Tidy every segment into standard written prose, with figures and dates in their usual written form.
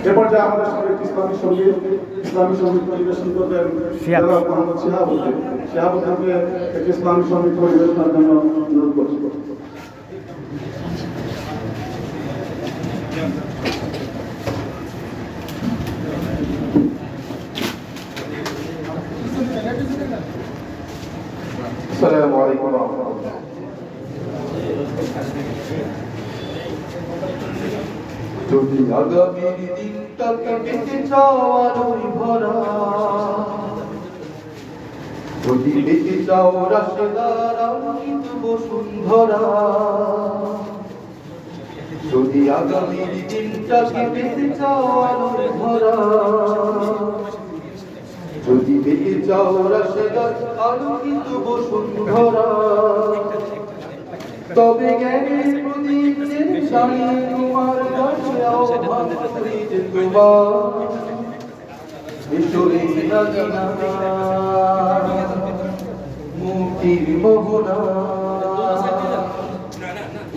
এ পর্যায়ে আমাদের সঙ্গে ইসলামী সঙ্গীত পরিবেশন করবেন মোহাম্মদ শিহাবুদ্দিনকে একটি ইসলামী সঙ্গীত পরিবেশনের জন্য অনুরোধ করছি। আসসালামু আলাইকুম ওয়া রাহমাতুল্লাহ। যদি আগামীর দিনটাকে বেঁচে চাও আলোয় ভরা, যদি বেঁচে চাও রাশেদার আলোকিত বসুন্ধরা, যদি আগামীর দিনটাকে বেঁচে চাও আলোয় ভরা, যদি বেঁচে চাও রাশেদার আলোকিত বসুন্ধরা, তবে জ্ঞানের প্রদীপ জানিয়ে তোমার কাছে আহ্বান করি যে তোমার এসরে লাগিনা মুক্তির মোহনা,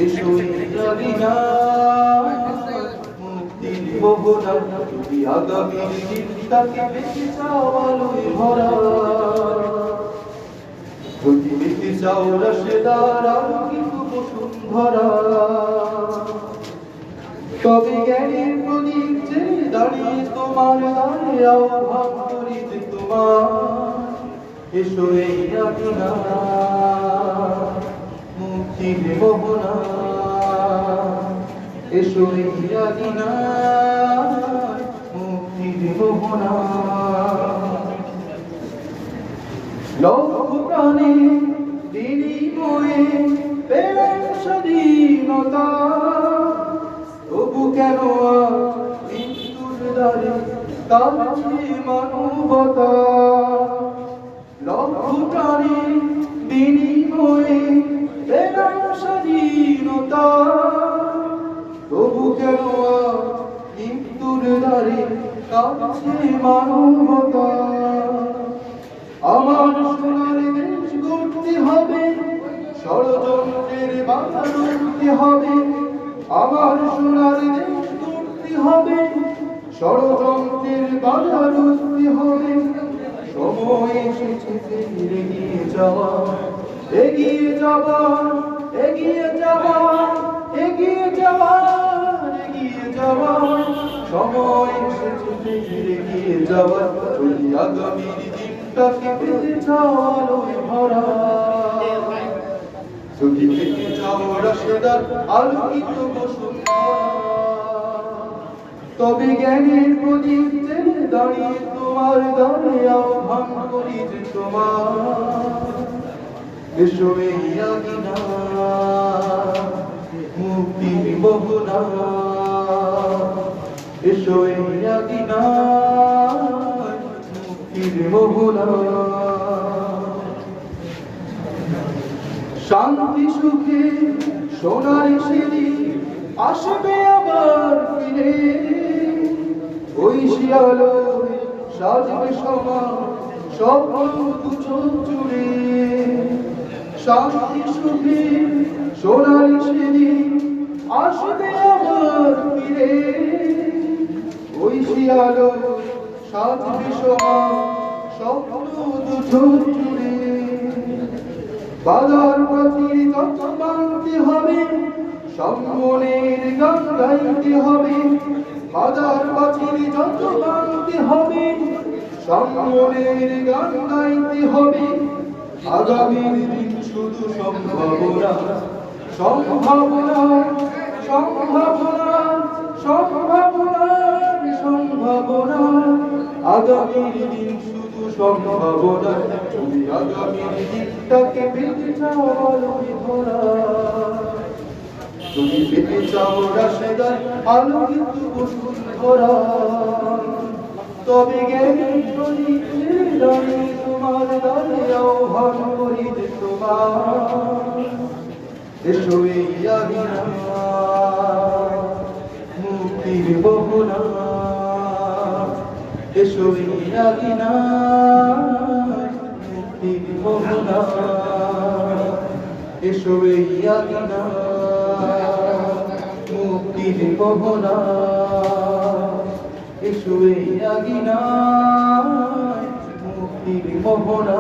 এসরে লাগিনা মুক্তির মোহনা। যদি আগামীর দিনটাকে বেঁচে চাও আলোয় ভরা, যদি বেঁচে চাও রাশেদার আলোকিত বসুন্ধরা, তবে জ্ঞানের প্রদীপ যে দাঁড়িয়ে তোমার দ্বারে আহ্বান করি যে তোমার এসো এই লাগিনা মুক্তির মোহনা, এসো এই লাগিনা মুক্তির মোহনা। লক্ষ প্রাণে বিনিময়ে পেলেন স্বাধীনতা, তবু কেন মৃত্যুর দ্বারে কাঁদছে মানবতা। লক্ষ প্রাণে বিনিময়ে পেলেন স্বাধীনতা, তবু কেন মৃত্যুর দ্বারে কাঁদছে মানবতা। আমার সোনার দেশ গড়তে হবে, ষড়যন্ত্রের বাধা রুখতে হবে। আমার সোনার দেশ গড়তে হবে, ষড়যন্ত্রের বাধা রুখতে হবে। সময় এসেছে এগিয়ে যাওয়া, এগিয়ে যাওয়া, এগিয়ে যাওয়া, এগিয়ে যাওয়া, এগিয়ে যাওয়া। সময় এসেছে এগিয়ে যাওয়া। যদি আগামীর দিনটাকে বেঁচে চাও আলোয় ভরা, যদি বেঁচে চাও রাশেদার আলোকিত বসুন্ধরা, তবে জ্ঞানের প্রদীপ জেলে দাঁড়িয়ে তোমার দ্বারে আহ্বান করি যে তোমার এসো এই লাগিনা মুক্তির মোহনা, এসো এই লাগিনা মুক্তির মোহনা। শান্তি সুখে সোনার সিঁড়ি আসবে আবার ফিরে, ওই শিয়ালো সাজবে সমাজ স্বপ্ন দুচোখ জুড়ে। শান্তি সুখে সোনার সিঁড়ি আসবে আবার ফিরে, ওই শিয়ালো সাজবে সমাজ স্বপ্ন দুচোখ জুড়ে। বাধার প্রাচীর যত ভাঙতে হবে, সম্মানের গান গাইতে হবে। বাধার প্রাচীর যত ভাঙতে হবে, সম্মানের গান গাইতে হবে। আগামীর দিন শুধু সম্ভাবনা, সম্ভাবনা, সম্ভাবনা, সম্ভাবনা, সম্ভাবনা। আগামীর দিন শুধু সম্ভাবনা। তুমি আগামীর দিনটাকে বেঁচে চাও আলোয় ভরা, তুমি বেঁচে চাও রাশেদার আলোকিত বসুন্ধরা, তবে জ্ঞানের প্রদীপ দাঁড়িয়ে তোমার দ্বারে আহ্বান করি যে তোমার এসো এই লাগিনা মুক্তির মোহনা, এসো এই লাগিনা মুক্তির মোহনা, এসো এই লাগিনা মুক্তির মুক্তির মোহনা এসো এই আগিনায় মুক্তির মোহনা